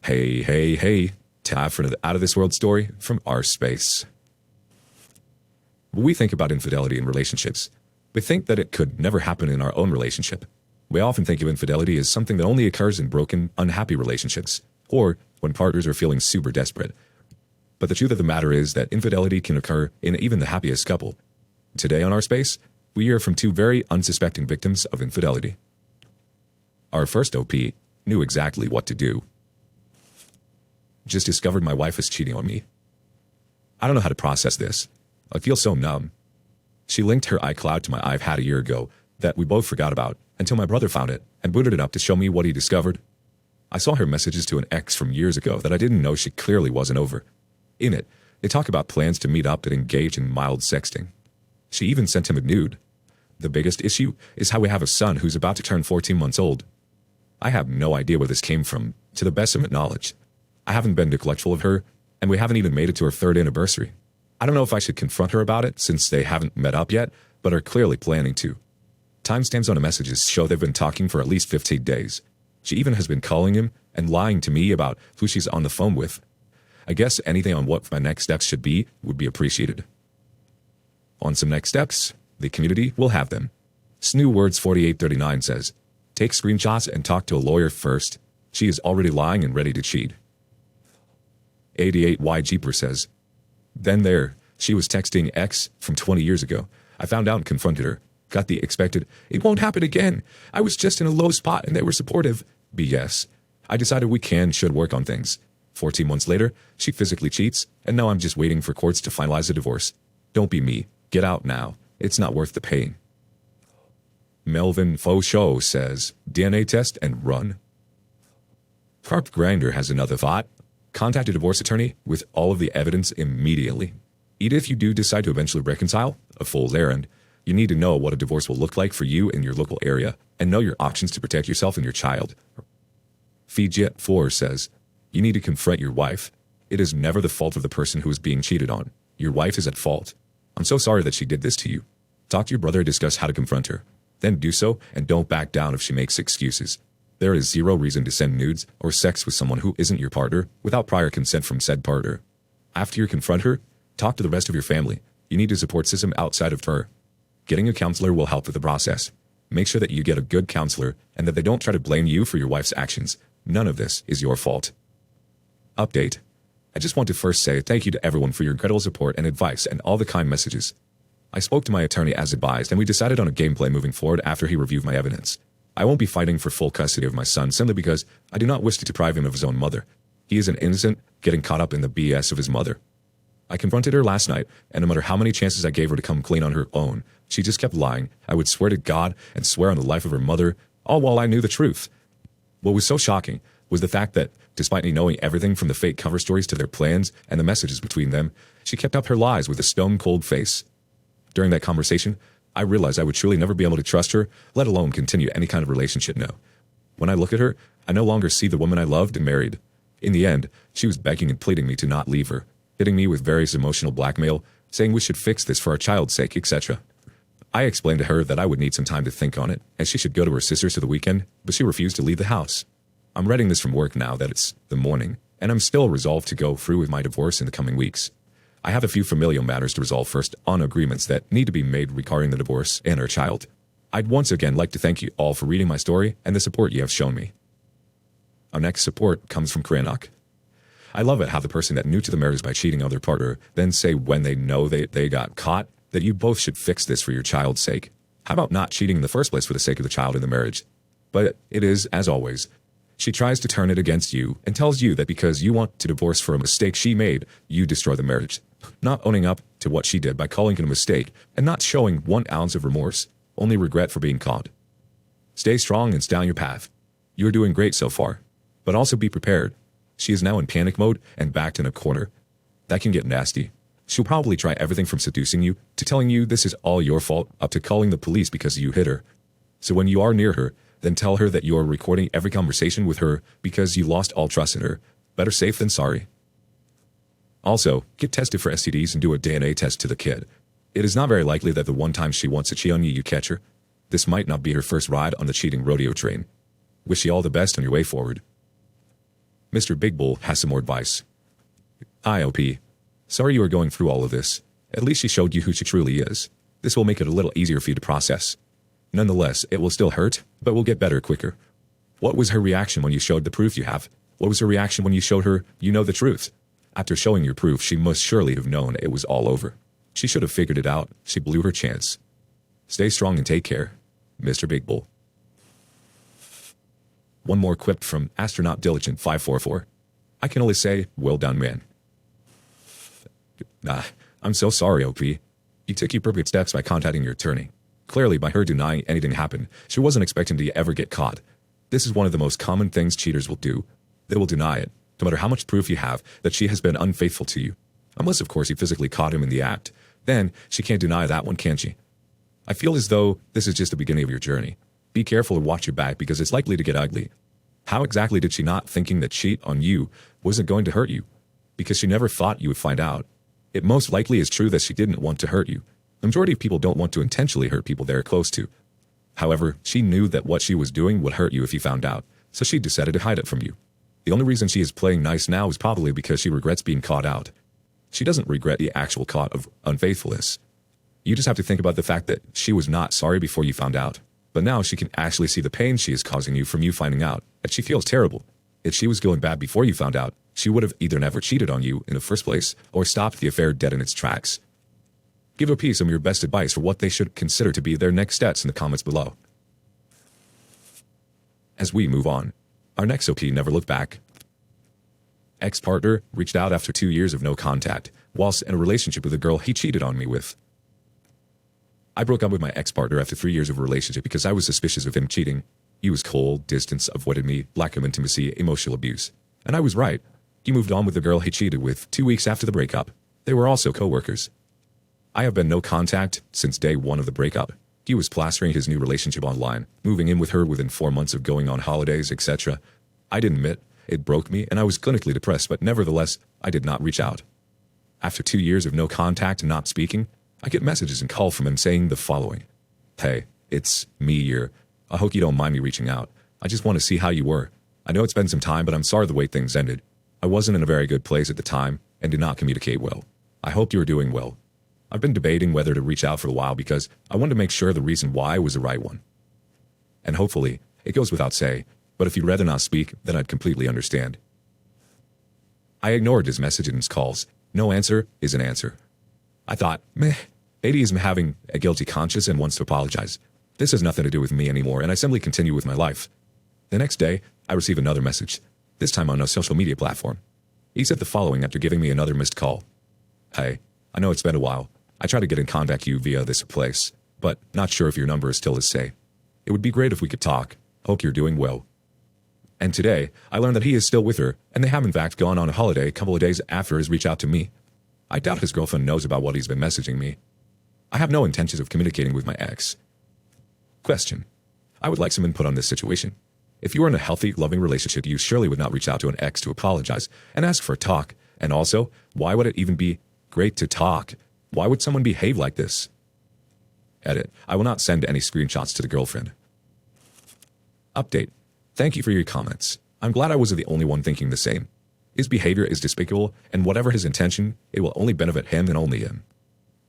Hey, time for another out-of-this-world story from our space. When we think about infidelity in relationships, we think that it could never happen in our own relationship. We often think of infidelity as something that only occurs in broken, unhappy relationships, or when partners are feeling super desperate. But the truth of the matter is that infidelity can occur in even the happiest couple. Today on our space, we hear from two very unsuspecting victims of infidelity. Our first OP knew exactly what to do. Just discovered my wife is cheating on me. I don't know how to process this. I feel so numb. She linked her iCloud to my iPad a year ago that we both forgot about until my brother found it and booted it up to show me what he discovered. I saw her messages to an ex from years ago that I didn't know she clearly wasn't over. In it, they talk about plans to meet up and engage in mild sexting. She even sent him a nude. The biggest issue is how we have a son who's about to turn 14 months old. I have no idea where this came from, to the best of my knowledge. I haven't been neglectful of her, and we haven't even made it to her 3rd anniversary. I don't know if I should confront her about it since they haven't met up yet, but are clearly planning to. Timestamps on the messages show they've been talking for at least 15 days. She even has been calling him and lying to me about who she's on the phone with. I guess anything on what my next steps should be would be appreciated. On some next steps, the community will have them. Snoo Words 4839 says, take screenshots and talk to a lawyer first. She is already lying and ready to cheat. 88Y Jeeper says, then there, she was texting X from 20 years ago. I found out and confronted her. Got the expected, it won't happen again. I was just in a low spot and they were supportive. BS. I decided we should work on things. 14 months later, she physically cheats, and now I'm just waiting for courts to finalize the divorce. Don't be me. Get out now. It's not worth the pain. Melvin Fauchot says, DNA test and run. Carp Grinder has another thought. Contact a divorce attorney with all of the evidence immediately. Even if you do decide to eventually reconcile, a fool's errand, you need to know what a divorce will look like for you in your local area and know your options to protect yourself and your child. Fijet4 says, you need to confront your wife. It is never the fault of the person who is being cheated on. Your wife is at fault. I'm so sorry that she did this to you. Talk to your brother and discuss how to confront her. Then do so and don't back down if she makes excuses. There is zero reason to send nudes or sex with someone who isn't your partner without prior consent from said partner. After you confront her, talk to the rest of your family. You need a support system outside of her. Getting a counselor will help with the process. Make sure that you get a good counselor and that they don't try to blame you for your wife's actions. None of this is your fault. Update. I just want to first say thank you to everyone for your incredible support and advice and all the kind messages. I spoke to my attorney as advised and we decided on a gameplay moving forward after he reviewed my evidence. I won't be fighting for full custody of my son simply because I do not wish to deprive him of his own mother. He is an innocent, getting caught up in the BS of his mother. I confronted her last night, and no matter how many chances I gave her to come clean on her own, she just kept lying. I would swear to God and swear on the life of her mother, all while I knew the truth. What was so shocking was the fact that, despite me knowing everything from the fake cover stories to their plans and the messages between them, she kept up her lies with a stone-cold face. During that conversation, I realized I would truly never be able to trust her, let alone continue any kind of relationship now. When I look at her, I no longer see the woman I loved and married. In the end, she was begging and pleading me to not leave her, hitting me with various emotional blackmail, saying we should fix this for our child's sake, etc. I explained to her that I would need some time to think on it, and she should go to her sister's for the weekend, but she refused to leave the house. I'm writing this from work now that it's the morning, and I'm still resolved to go through with my divorce in the coming weeks. I have a few familial matters to resolve first on agreements that need to be made regarding the divorce and our child. I'd once again like to thank you all for reading my story and the support you have shown me. Our next support comes from Kranok. I love it how the person that knew to the marriage by cheating on their partner then say when they know they got caught that you both should fix this for your child's sake. How about not cheating in the first place for the sake of the child in the marriage? But it is, as always, she tries to turn it against you and tells you that because you want to divorce for a mistake she made, you destroy the marriage. Not owning up to what she did by calling it a mistake and not showing 1 ounce of remorse, only regret for being caught. Stay strong and stay on your path. You are doing great so far, but also be prepared. She is now in panic mode and backed in a corner. That can get nasty. She'll probably try everything from seducing you to telling you this is all your fault up to calling the police because you hit her. So when you are near her, then tell her that you are recording every conversation with her because you lost all trust in her. Better safe than sorry. Also, get tested for STDs and do a DNA test to the kid. It is not very likely that the one time she wants to cheat on you, you catch her. This might not be her first ride on the cheating rodeo train. Wish you all the best on your way forward. Mr. Big Bull has some more advice. IOP. Sorry you are going through all of this. At least she showed you who she truly is. This will make it a little easier for you to process. Nonetheless, it will still hurt, but will get better quicker. What was her reaction when you showed the proof you have? What was her reaction when you showed her you know the truth? After showing your proof, she must surely have known it was all over. She should have figured it out. She blew her chance. Stay strong and take care, Mr. Big Bull. One more quip from Astronaut Diligent 544. I can only say, well done, man. I'm so sorry, OP. You took your perfect steps by contacting your attorney. Clearly, by her denying anything happened, she wasn't expecting to ever get caught. This is one of the most common things cheaters will do. They will deny it, no matter how much proof you have that she has been unfaithful to you. Unless, of course, you physically caught him in the act. Then, she can't deny that one, can she? I feel as though this is just the beginning of your journey. Be careful and watch your back because it's likely to get ugly. How exactly did she not thinking that cheat on you wasn't going to hurt you? Because she never thought you would find out. It most likely is true that she didn't want to hurt you. The majority of people don't want to intentionally hurt people they're close to. However, she knew that what she was doing would hurt you if you found out, so she decided to hide it from you. The only reason she is playing nice now is probably because she regrets being caught out. She doesn't regret the actual caught of unfaithfulness. You just have to think about the fact that she was not sorry before you found out. But now she can actually see the pain she is causing you from you finding out, and she feels terrible. If she was going bad before you found out, she would have either never cheated on you in the first place or stopped the affair dead in its tracks. Give OP some of your best advice for what they should consider to be their next steps in the comments below. As we move on, our next OP never looked back. Ex-partner reached out after 2 years of no contact, whilst in a relationship with a girl he cheated on me with. I broke up with my ex-partner after 3 years of a relationship because I was suspicious of him cheating. He was cold, distant, avoided me, lack of intimacy, emotional abuse. And I was right. He moved on with the girl he cheated with 2 weeks after the breakup. They were also co-workers. I have been no contact since day one of the breakup. He was plastering his new relationship online, moving in with her within 4 months of going on holidays, etc. I didn't admit, it broke me and I was clinically depressed, but nevertheless, I did not reach out. After 2 years of no contact and not speaking, I get messages and call from him saying the following. Hey, it's me here. I hope you don't mind me reaching out. I just want to see how you were. I know it's been some time, but I'm sorry the way things ended. I wasn't in a very good place at the time and did not communicate well. I hope you are doing well. I've been debating whether to reach out for a while because I wanted to make sure the reason why was the right one. And hopefully, it goes without saying, but if you'd rather not speak, then I'd completely understand. I ignored his message and his calls. No answer is an answer. I thought, meh, maybe he's having a guilty conscience and wants to apologize. This has nothing to do with me anymore, and I simply continue with my life. The next day, I received another message, this time on a social media platform. He said the following after giving me another missed call. Hey, I know it's been a while. I tried to get in contact with you via this place, but not sure if your number is still the same. It would be great if we could talk. Hope you're doing well. And today, I learned that he is still with her, and they have in fact gone on a holiday a couple of days after his reach out to me. I doubt his girlfriend knows about what he's been messaging me. I have no intentions of communicating with my ex. Question. I would like some input on this situation. If you were in a healthy, loving relationship, you surely would not reach out to an ex to apologize and ask for a talk. And also, why would it even be great to talk? Why would someone behave like this? Edit. I will not send any screenshots to the girlfriend. Update. Thank you for your comments. I'm glad I wasn't the only one thinking the same. His behavior is despicable, and whatever his intention, it will only benefit him and only him.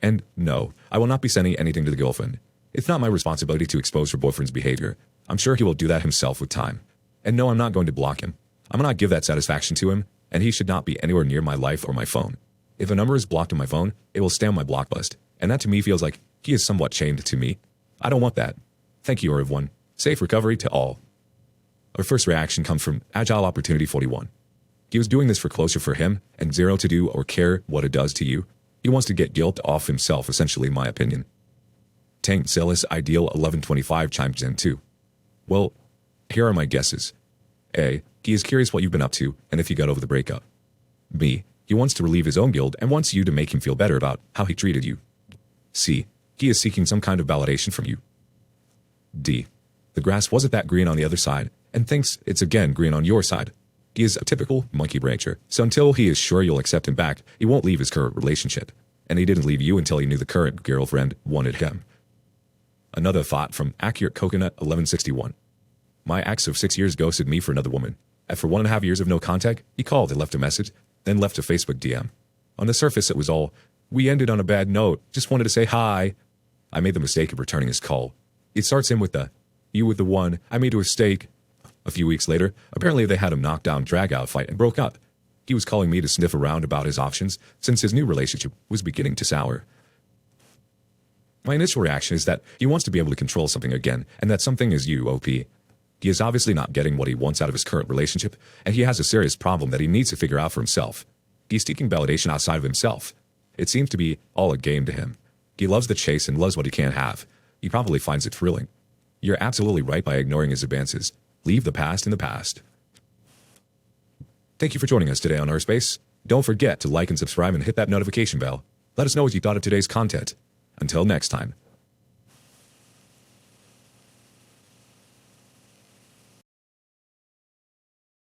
And no, I will not be sending anything to the girlfriend. It's not my responsibility to expose her boyfriend's behavior. I'm sure he will do that himself with time. And no, I'm not going to block him. I'm not give that satisfaction to him, and he should not be anywhere near my life or my phone. If a number is blocked on my phone, it will stay on my block list, and that to me feels like he is somewhat chained to me. I don't want that. Thank you, everyone. Safe recovery to all. Our first reaction comes from Agile Opportunity 41. He was doing this for closure for him and zero to do or care what it does to you. He wants to get guilt off himself, essentially, in my opinion. Tank Zealous Ideal 1125 chimes in too. Well, here are my guesses. A. He is curious what you've been up to and if you got over the breakup. B. He wants to relieve his own guilt and wants you to make him feel better about how he treated you. C. He is seeking some kind of validation from you. D. The grass wasn't that green on the other side and thinks it's again green on your side. He is a typical monkey brancher, so until he is sure you'll accept him back, he won't leave his current relationship. And he didn't leave you until he knew the current girlfriend wanted him. Another thought from Accurate Coconut 1161. My ex of 6 years ghosted me for another woman. After 1.5 years of no contact, he called and left a message, then left a Facebook DM. On the surface, it was all, "We ended on a bad note. Just wanted to say hi." I made the mistake of returning his call. It starts in with the, "You with the one, I made you a steak." A few weeks later, apparently they had a knockdown drag-out fight and broke up. He was calling me to sniff around about his options since his new relationship was beginning to sour. My initial reaction is that he wants to be able to control something again, and that something is you, OP. He is obviously not getting what he wants out of his current relationship, and he has a serious problem that he needs to figure out for himself. He's seeking validation outside of himself. It seems to be all a game to him. He loves the chase and loves what he can't have. He probably finds it thrilling. You're absolutely right by ignoring his advances. Leave the past in the past. Thank you for joining us today on Earthspace. Don't forget to like and subscribe and hit that notification bell. Let us know what you thought of today's content. Until next time.